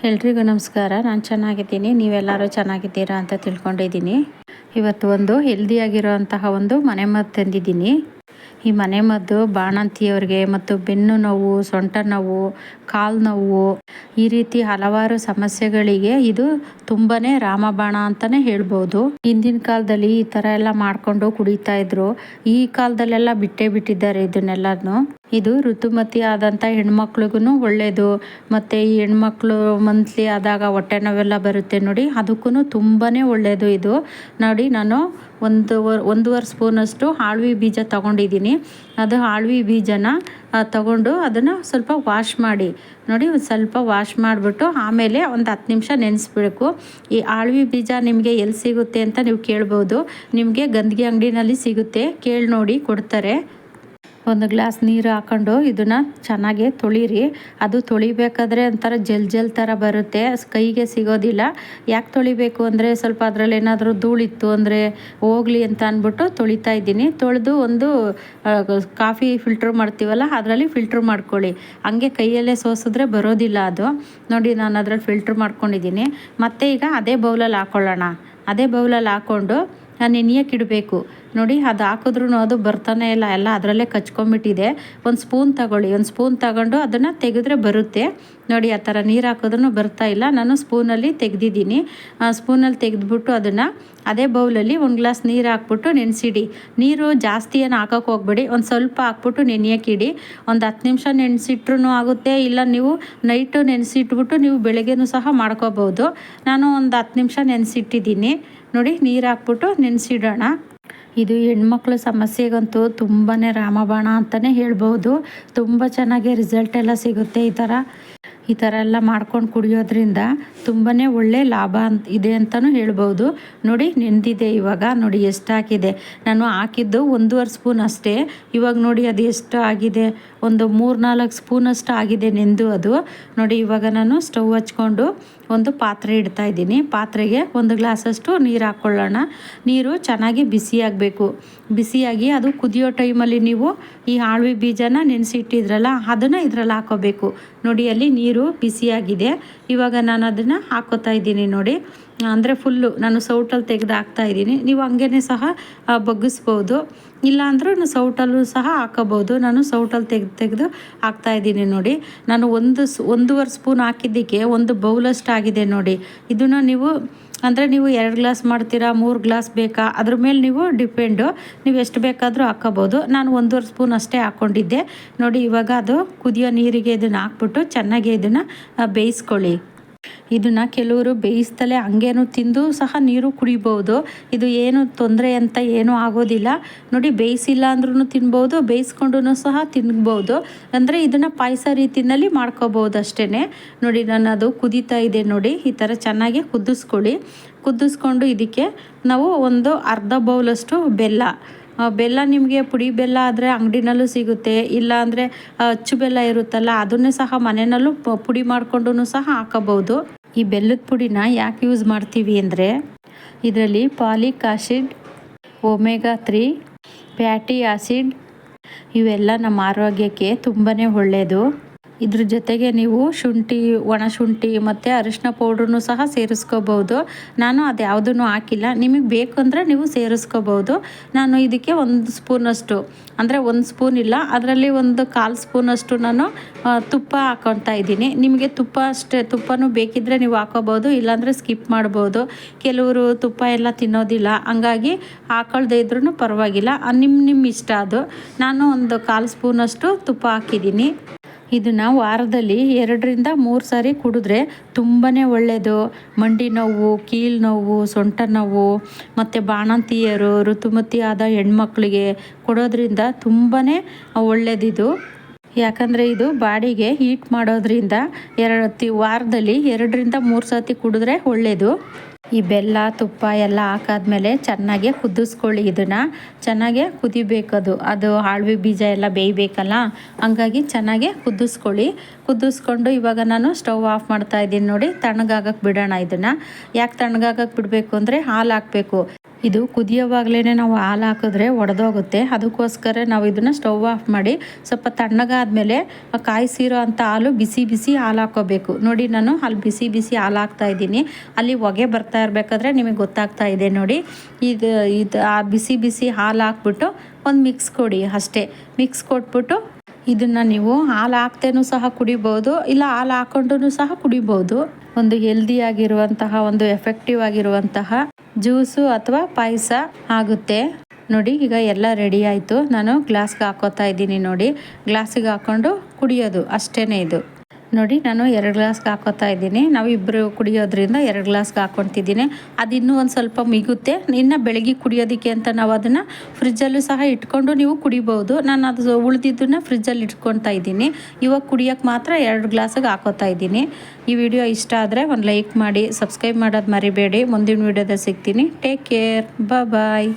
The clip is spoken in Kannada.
ಎಲ್ರಿಗೂ ನಮಸ್ಕಾರ. ನಾನು ಚೆನ್ನಾಗಿದ್ದೀನಿ, ನೀವೆಲ್ಲರೂ ಚೆನ್ನಾಗಿದ್ದೀರಾ ಅಂತ ತಿಳ್ಕೊಂಡಿದ್ದೀನಿ. ಇವತ್ತು ಒಂದು ಹೆಲ್ದಿಯಾಗಿರೋಂತಹ ಒಂದು ಮನೆಮದ್ದು ತಂದಿದ್ದೀನಿ. ಈ ಮನೆಮದ್ದು ಬಾಣಂತಿಯವ್ರಿಗೆ ಮತ್ತು ಬೆನ್ನು ನೋವು, ಸೊಂಟ ನೋವು, ಕಾಲು ನೋವು, ಈ ರೀತಿ ಹಲವಾರು ಸಮಸ್ಯೆಗಳಿಗೆ ಇದು ತುಂಬಾ ರಾಮಬಾಣ ಅಂತಲೇ ಹೇಳ್ಬೋದು. ಹಿಂದಿನ ಕಾಲದಲ್ಲಿ ಈ ಥರ ಎಲ್ಲ ಮಾಡಿಕೊಂಡು ಕುಡಿತಾ ಇದ್ರು. ಈ ಕಾಲದಲ್ಲೆಲ್ಲ ಬಿಟ್ಟಿದ್ದಾರೆ ಇದನ್ನೆಲ್ಲನೂ. ಇದು ಋತುಮತಿ ಆದಂಥ ಹೆಣ್ಮಕ್ಳಿಗೂ ಒಳ್ಳೆಯದು. ಮತ್ತು ಈ ಹೆಣ್ಮಕ್ಳು ಮಂತ್ಲಿ ಆದಾಗ ಹೊಟ್ಟೆ ನೋವೆಲ್ಲ ಬರುತ್ತೆ ನೋಡಿ, ಅದಕ್ಕೂ ತುಂಬಾ ಒಳ್ಳೆಯದು ಇದು. ನೋಡಿ, ನಾನು ಒಂದೂವರೆ ಸ್ಪೂನಷ್ಟು ಆಳ್ವಿ ಬೀಜ ತೊಗೊಂಡಿದ್ದೀನಿ. ಅದು ಆಳ್ವಿ ಬೀಜನ ತಗೊಂಡು ಅದನ್ನು ಸ್ವಲ್ಪ ವಾಶ್ ಮಾಡಿ ನೋಡಿ, ಒಂದು ಸ್ವಲ್ಪ ವಾಶ್ ಮಾಡಿಬಿಟ್ಟು ಆಮೇಲೆ ಒಂದು 10 ನಿಮಿಷ ನೆನೆಸ್ಬಿಡಬೇಕು. ಈ ಆಳ್ವಿ ಬೀಜ ನಿಮಗೆ ಎಲ್ಲಿ ಸಿಗುತ್ತೆ ಅಂತ ನೀವು ಕೇಳ್ಬೋದು. ನಿಮಗೆ ಗಂದಗಿ ಅಂಗಡಿನಲ್ಲಿ ಸಿಗುತ್ತೆ, ಕೇಳಿ ನೋಡಿ ಕೊಡ್ತಾರೆ. ಒಂದು ಗ್ಲಾಸ್ ನೀರು ಹಾಕ್ಕೊಂಡು ಇದನ್ನು ಚೆನ್ನಾಗಿ ತೊಳಿರಿ. ಅದು ತೊಳಿಬೇಕಾದ್ರೆ ಒಂಥರ ಜಲ್ ಥರ ಬರುತ್ತೆ, ಕೈಗೆ ಸಿಗೋದಿಲ್ಲ. ಯಾಕೆ ತೊಳಿಬೇಕು ಅಂದರೆ ಸ್ವಲ್ಪ ಅದರಲ್ಲಿ ಏನಾದರೂ ಧೂಳಿತ್ತು ಅಂದರೆ ಹೋಗಲಿ ಅಂತ ಅಂದ್ಬಿಟ್ಟು ತೊಳಿತಾ ಇದ್ದೀನಿ. ತೊಳೆದು ಒಂದು ಕಾಫಿ ಫಿಲ್ಟ್ರ್ ಮಾಡ್ತೀವಲ್ಲ, ಅದರಲ್ಲಿ ಫಿಲ್ಟ್ರ್ ಮಾಡ್ಕೊಳ್ಳಿ. ಹಂಗೆ ಕೈಯಲ್ಲೇ ಸೋಸಿದ್ರೆ ಬರೋದಿಲ್ಲ ಅದು. ನೋಡಿ, ನಾನು ಅದರಲ್ಲಿ ಫಿಲ್ಟ್ರ್ ಮಾಡ್ಕೊಂಡಿದ್ದೀನಿ. ಮತ್ತು ಈಗ ಅದೇ ಬೌಲಲ್ಲಿ ಹಾಕ್ಕೊಳ್ಳೋಣ. ಅದೇ ಬೌಲಲ್ಲಿ ಹಾಕ್ಕೊಂಡು ನೆನೆಯೋಕ್ಕಿಡಬೇಕು. ನೋಡಿ, ಅದು ಹಾಕಿದ್ರೂ ಅದು ಬರ್ತಾನೆ ಇಲ್ಲ, ಎಲ್ಲ ಅದರಲ್ಲೇ ಕಚ್ಕೊಂಡ್ಬಿಟ್ಟಿದೆ. ಒಂದು ಸ್ಪೂನ್ ತಗೊಳ್ಳಿ. ಒಂದು ಸ್ಪೂನ್ ತಗೊಂಡು ಅದನ್ನು ತೆಗೆದ್ರೆ ಬರುತ್ತೆ. ನೋಡಿ, ಆ ಥರ ನೀರು ಹಾಕಿದ್ರೂ ಬರ್ತಾ ಇಲ್ಲ. ನಾನು ಸ್ಪೂನಲ್ಲಿ ತೆಗೆದಿದ್ದೀನಿ. ಸ್ಪೂನಲ್ಲಿ ತೆಗೆದ್ಬಿಟ್ಟು ಅದನ್ನು ಅದೇ ಬೌಲಲ್ಲಿ ಒಂದು ಗ್ಲಾಸ್ ನೀರು ಹಾಕ್ಬಿಟ್ಟು ನೆನೆಸಿಡಿ. ನೀರು ಜಾಸ್ತಿ ಏನು ಹಾಕೋಕ್ಕೆ ಹೋಗ್ಬೇಡಿ, ಒಂದು ಸ್ವಲ್ಪ ಹಾಕ್ಬಿಟ್ಟು ನೆನೆಯೋಕ್ಕಿಡಿ. ಒಂದು 10 ನಿಮಿಷ ನೆನೆಸಿಟ್ರೂ ಆಗುತ್ತೆ, ಇಲ್ಲ ನೀವು ನೈಟು ನೆನೆಸಿಟ್ಬಿಟ್ಟು ನೀವು ಬೆಳಗ್ಗೆನೂ ಸಹ ಮಾಡ್ಕೋಬೋದು. ನಾನು ಒಂದು 10 ನಿಮಿಷ ನೆನೆಸಿಟ್ಟಿದ್ದೀನಿ. ನೋಡಿ, ನೀರು ಹಾಕ್ಬಿಟ್ಟು ನೆನೆಸಿಡೋಣ. ಇದು ಹೆಣ್ಮಕ್ಳ ಸಮಸ್ಯೆಗಂತೂ ತುಂಬಾ ರಾಮಬಾಣ ಅಂತಲೇ ಹೇಳ್ಬೋದು. ತುಂಬ ಚೆನ್ನಾಗಿ ರಿಸಲ್ಟ್ ಎಲ್ಲ ಸಿಗುತ್ತೆ. ಈ ಥರ ಎಲ್ಲ ಮಾಡ್ಕೊಂಡು ಕುಡಿಯೋದ್ರಿಂದ ತುಂಬಾ ಒಳ್ಳೆ ಲಾಭ ಇದೆ ಅಂತಲೂ ಹೇಳ್ಬೋದು. ನೋಡಿ, ನೆಂದಿದೆ ಇವಾಗ. ನೋಡಿ ಎಷ್ಟು ಹಾಕಿದೆ. ನಾನು ಹಾಕಿದ್ದು 1.5 ಸ್ಪೂನ್ ಅಷ್ಟೇ. ಇವಾಗ ನೋಡಿ ಅದು ಎಷ್ಟು ಆಗಿದೆ, ಒಂದು 3-4 ಸ್ಪೂನಷ್ಟು ಆಗಿದೆ ನೆಂದು ಅದು. ನೋಡಿ, ಇವಾಗ ನಾನು ಸ್ಟವ್ ಹಚ್ಕೊಂಡು ಒಂದು ಪಾತ್ರೆ ಇಡ್ತಾ ಇದ್ದೀನಿ. ಪಾತ್ರೆಗೆ 1 ಗ್ಲಾಸಷ್ಟು ನೀರು ಹಾಕ್ಕೊಳ್ಳೋಣ. ನೀರು ಚೆನ್ನಾಗಿ ಬಿಸಿಯಾಗಬೇಕು. ಬಿಸಿಯಾಗಿ ಅದು ಕುದಿಯೋ ಟೈಮಲ್ಲಿ ನೀವು ಈ ಆಳ್ವಿ ಬೀಜನ ನೆನೆಸಿಟ್ಟಿದ್ರಲ್ಲ, ಅದನ್ನು ಇದರಲ್ಲಿ ಹಾಕೋಬೇಕು. ನೋಡಿ, ಅಲ್ಲಿ ನೀರು ಬಿಸಿಯಾಗಿದೆ. ಇವಾಗ ನಾನು ಅದನ್ನು ಹಾಕೋತಾ ಇದ್ದೀನಿ. ನೋಡಿ, ಅಂದರೆ ಫುಲ್ಲು ನಾನು ಸೌಟಲ್ಲಿ ತೆಗೆದು ಹಾಕ್ತಾಯಿದ್ದೀನಿ. ನೀವು ಹಂಗೇ ಸಹ ಬಗ್ಗಿಸ್ಬೋದು, ಇಲ್ಲ ಅಂದರೂ ಸೌಟಲ್ಲೂ ಸಹ ಹಾಕೋಬೋದು. ನಾನು ಸೌಟಲ್ಲಿ ತೆಗೆದು ಹಾಕ್ತಾಯಿದ್ದೀನಿ. ನೋಡಿ, ನಾನು 1.5 ಸ್ಪೂನ್ ಹಾಕಿದ್ದಕ್ಕೆ 1 ಬೌಲಷ್ಟು ಆಗಿದೆ. ನೋಡಿ, ಇದನ್ನು ನೀವು ಅಂದರೆ ನೀವು 2 ಗ್ಲಾಸ್ ಮಾಡ್ತೀರಾ, 3 ಗ್ಲಾಸ್ ಬೇಕಾ, ಅದ್ರ ಮೇಲೆ ನೀವು ಡಿಪೆಂಡು. ನೀವು ಎಷ್ಟು ಬೇಕಾದರೂ ಹಾಕ್ಕೋಬೋದು. ನಾನು 1.5 ಸ್ಪೂನ್ ಅಷ್ಟೇ ಹಾಕ್ಕೊಂಡಿದ್ದೆ. ನೋಡಿ, ಇವಾಗ ಅದು ಕುದಿಯೋ ನೀರಿಗೆ ಇದನ್ನು ಹಾಕ್ಬಿಟ್ಟು ಚೆನ್ನಾಗಿ ಇದನ್ನು ಬೇಯಿಸ್ಕೊಳ್ಳಿ. ಇದನ್ನು ಕೆಲವರು ಬೇಯಿಸ್ತಲೇ ಹಂಗೇನು ತಿಂದು ಸಹ ನೀರು ಕುಡಿಬೋದು. ಇದು ಏನು ತೊಂದರೆ ಅಂತ ಏನೂ ಆಗೋದಿಲ್ಲ. ನೋಡಿ, ಬೇಯಿಸಿಲ್ಲ ಅಂದ್ರೂ ತಿನ್ಬೋದು, ಬೇಯಿಸ್ಕೊಂಡು ಸಹ ತಿನ್ಬೋದು. ಅಂದರೆ ಇದನ್ನು ಪಾಯಸ ರೀತಿಯಲ್ಲಿ ಮಾಡ್ಕೋಬೋದು ಅಷ್ಟೇ. ನೋಡಿ, ನಾನು ಅದು ಕುದೀತಾ ಇದೆ. ನೋಡಿ, ಈ ಥರ ಚೆನ್ನಾಗಿ ಕುದಿಸ್ಕೊಂಡು ಇದಕ್ಕೆ ನಾವು ಒಂದು ಅರ್ಧ ಬೌಲಷ್ಟು ಬೆಲ್ಲ ನಿಮಗೆ ಪುಡಿ ಬೆಲ್ಲ ಆದರೆ ಅಂಗಡಿನಲ್ಲೂ ಸಿಗುತ್ತೆ, ಇಲ್ಲ ಅಂದರೆ ಅಚ್ಚು ಬೆಲ್ಲ ಇರುತ್ತಲ್ಲ, ಅದನ್ನೇ ಸಹ ಮನೆಯಲ್ಲೂ ಪುಡಿ ಮಾಡಿಕೊಂಡು ಸಹ ಹಾಕೋಬೋದು. ಈ ಬೆಲ್ಲದ ಪುಡಿನ ಯಾಕೆ ಯೂಸ್ ಮಾಡ್ತೀವಿ ಅಂದರೆ ಇದರಲ್ಲಿ folic acid, omega 3 fatty acid ಇವೆಲ್ಲ ನಮ್ಮ ಆರೋಗ್ಯಕ್ಕೆ ತುಂಬಾ ಒಳ್ಳೆಯದು. ಇದ್ರ ಜೊತೆಗೆ ನೀವು ಒಣ ಶುಂಠಿ ಮತ್ತು ಅರಿಶಿನ ಪೌಡ್ರನ್ನು ಸಹ ಸೇರಿಸ್ಕೋಬೋದು. ನಾನು ಅದು ಯಾವುದನ್ನು ಹಾಕಿಲ್ಲ, ನಿಮಗೆ ಬೇಕು ಅಂದರೆ ನೀವು ಸೇರಿಸ್ಕೋಬೋದು. ನಾನು ಇದಕ್ಕೆ 1 ಸ್ಪೂನಷ್ಟು, ಅಂದರೆ 1 ಸ್ಪೂನ್ ಇಲ್ಲ, ಅದರಲ್ಲಿ 1/4 ಸ್ಪೂನಷ್ಟು ನಾನು ತುಪ್ಪ ಹಾಕ್ಕೊತಾ ಇದ್ದೀನಿ. ನಿಮಗೆ ತುಪ್ಪನೂ ಬೇಕಿದ್ದರೆ ನೀವು ಹಾಕೋಬೋದು, ಇಲ್ಲಾಂದರೆ ಸ್ಕಿಪ್ ಮಾಡ್ಬೋದು. ಕೆಲವರು ತುಪ್ಪ ಎಲ್ಲ ತಿನ್ನೋದಿಲ್ಲ, ಹಂಗಾಗಿ ಹಾಕೊಳ್ದೇ ಇದ್ರೂ ಪರವಾಗಿಲ್ಲ, ನಿಮ್ಮ ಇಷ್ಟ ಅದು. ನಾನು 1/4 ಸ್ಪೂನಷ್ಟು ತುಪ್ಪ ಹಾಕಿದ್ದೀನಿ. ಇದನ್ನು ವಾರದಲ್ಲಿ 2-3 ಸಾರಿ ಕುಡಿದ್ರೆ ತುಂಬಾ ಒಳ್ಳೆಯದು. ಮಂಡಿ ನೋವು, ಕೀಲು ನೋವು, ಸೊಂಟ ನೋವು ಮತ್ತು ಬಾಣಂತಿಯರು, ಋತುಮತಿ ಆದ ಹೆಣ್ಮಕ್ಳಿಗೆ ಕೊಡೋದ್ರಿಂದ ತುಂಬಾ ಒಳ್ಳೆಯದಿದು. ಯಾಕಂದರೆ ಇದು ಬಾಡಿಗೆ ಹೀಟ್ ಮಾಡೋದ್ರಿಂದ ವಾರದಲ್ಲಿ 2-3 ಸತಿ ಕುಡಿದ್ರೆ ಒಳ್ಳೆಯದು. ಈ ಬೆಲ್ಲ ತುಪ್ಪ ಎಲ್ಲ ಹಾಕಾದ್ಮೇಲೆ ಚೆನ್ನಾಗಿ ಕುದಿಸ್ಕೊಳ್ಳಿ. ಇದನ್ನು ಚೆನ್ನಾಗೆ ಕುದಿಬೇಕದು. ಅದು ಆಳ್ವಿ ಬೀಜ ಎಲ್ಲ ಬೇಯಬೇಕಲ್ಲ, ಹಂಗಾಗಿ ಚೆನ್ನಾಗೆ ಕುದಿಸ್ಕೊಂಡು ಇವಾಗ ನಾನು ಸ್ಟವ್ ಆಫ್ ಮಾಡ್ತಾ ಇದ್ದೀನಿ. ನೋಡಿ, ತಣ್ಣಗಾಗಕ್ಕೆ ಬಿಡೋಣ. ಇದನ್ನು ಯಾಕೆ ತಣ್ಣಗಾಗಕ್ಕೆ ಬಿಡಬೇಕು ಅಂದರೆ ಹಾಲು ಹಾಕಬೇಕು. ಇದು ಕುದಿಯೋವಾಗಲೇ ನಾವು ಹಾಲು ಹಾಕಿದ್ರೆ ಒಡೆದೋಗುತ್ತೆ. ಅದಕ್ಕೋಸ್ಕರ ನಾವು ಇದನ್ನು ಸ್ಟವ್ ಆಫ್ ಮಾಡಿ ಸ್ವಲ್ಪ ತಣ್ಣಗಾದ್ಮೇಲೆ ಕಾಯಿಸಿರೋ ಅಂಥ ಹಾಲು ಬಿಸಿ ಹಾಲು ಹಾಕ್ಕೋಬೇಕು. ನೋಡಿ ನಾನು ಅಲ್ಲಿ ಬಿಸಿ ಹಾಲು ಹಾಕ್ತಾ ಇದ್ದೀನಿ. ಅಲ್ಲಿ ಹೊಗೆ ಬರ್ತಾ ಇರಬೇಕಾದ್ರೆ ನಿಮಗೆ ಗೊತ್ತಾಗ್ತಾ ಇದೆ ನೋಡಿ. ಇದು ಆ ಬಿಸಿ ಹಾಲು ಹಾಕ್ಬಿಟ್ಟು ಒಂದು ಮಿಕ್ಸ್ ಕೊಡಿ ಅಷ್ಟೇ. ಮಿಕ್ಸ್ ಕೊಟ್ಬಿಟ್ಟು ಇದನ್ನು ನೀವು ಹಾಲು ಹಾಕ್ತೇನೂ ಸಹ ಕುಡಿಬೋದು, ಇಲ್ಲ ಹಾಲು ಹಾಕ್ಕೊಂಡು ಸಹ ಕುಡಿಬೋದು. ಒಂದು ಹೆಲ್ದಿಯಾಗಿರುವಂತಹ ಒಂದು ಎಫೆಕ್ಟಿವ್ ಆಗಿರುವಂತಹ ಜ್ಯೂಸು ಅಥವಾ ಪಾಯಸ ಆಗುತ್ತೆ ನೋಡಿ. ಈಗ ಎಲ್ಲ ರೆಡಿ ಆಯಿತು. ನಾನು ಗ್ಲಾಸ್ಗೆ ಹಾಕೋತಾ ಇದ್ದೀನಿ ನೋಡಿ. ಗ್ಲಾಸಿಗೆ ಹಾಕ್ಕೊಂಡು ಕುಡಿಯೋದು ಅಷ್ಟೇ. ಇದು ನೋಡಿ ನಾನು 2 ಗ್ಲಾಸ್ಗೆ ಹಾಕೋತಾ ಇದ್ದೀನಿ. ನಾವು ಇಬ್ಬರು ಕುಡಿಯೋದ್ರಿಂದ 2 ಗ್ಲಾಸ್ಗೆ ಹಾಕ್ಕೊತಿದ್ದೀನಿ. ಅದು ಇನ್ನೂ ಒಂದು ಸ್ವಲ್ಪ ಮಿಗುತ್ತೆ. ಇನ್ನು ಬೆಳಗ್ಗೆ ಕುಡಿಯೋದಕ್ಕೆ ಅಂತ ನಾವು ಅದನ್ನು ಫ್ರಿಜ್ಜಲ್ಲೂ ಸಹ ಇಟ್ಕೊಂಡು ನೀವು ಕುಡಿಬೋದು. ನಾನು ಅದು ಉಳಿದಿದ್ದನ್ನು ಫ್ರಿಜ್ಜಲ್ಲಿ ಇಟ್ಕೊತಾ ಇದ್ದೀನಿ. ಇವಾಗ ಕುಡಿಯೋಕ್ಕೆ ಮಾತ್ರ 2 ಗ್ಲಾಸಿಗೆ ಹಾಕೋತಾ ಇದ್ದೀನಿ. ಈ ವಿಡಿಯೋ ಇಷ್ಟ ಆದರೆ ಒಂದು ಲೈಕ್ ಮಾಡಿ, ಸಬ್ಸ್ಕ್ರೈಬ್ ಮಾಡೋದು ಮರಿಬೇಡಿ. ಮುಂದಿನ ವಿಡಿಯೋದಲ್ಲಿ ಸಿಗ್ತೀನಿ. ಟೇಕ್ ಕೇರ್, ಬಾಯ್.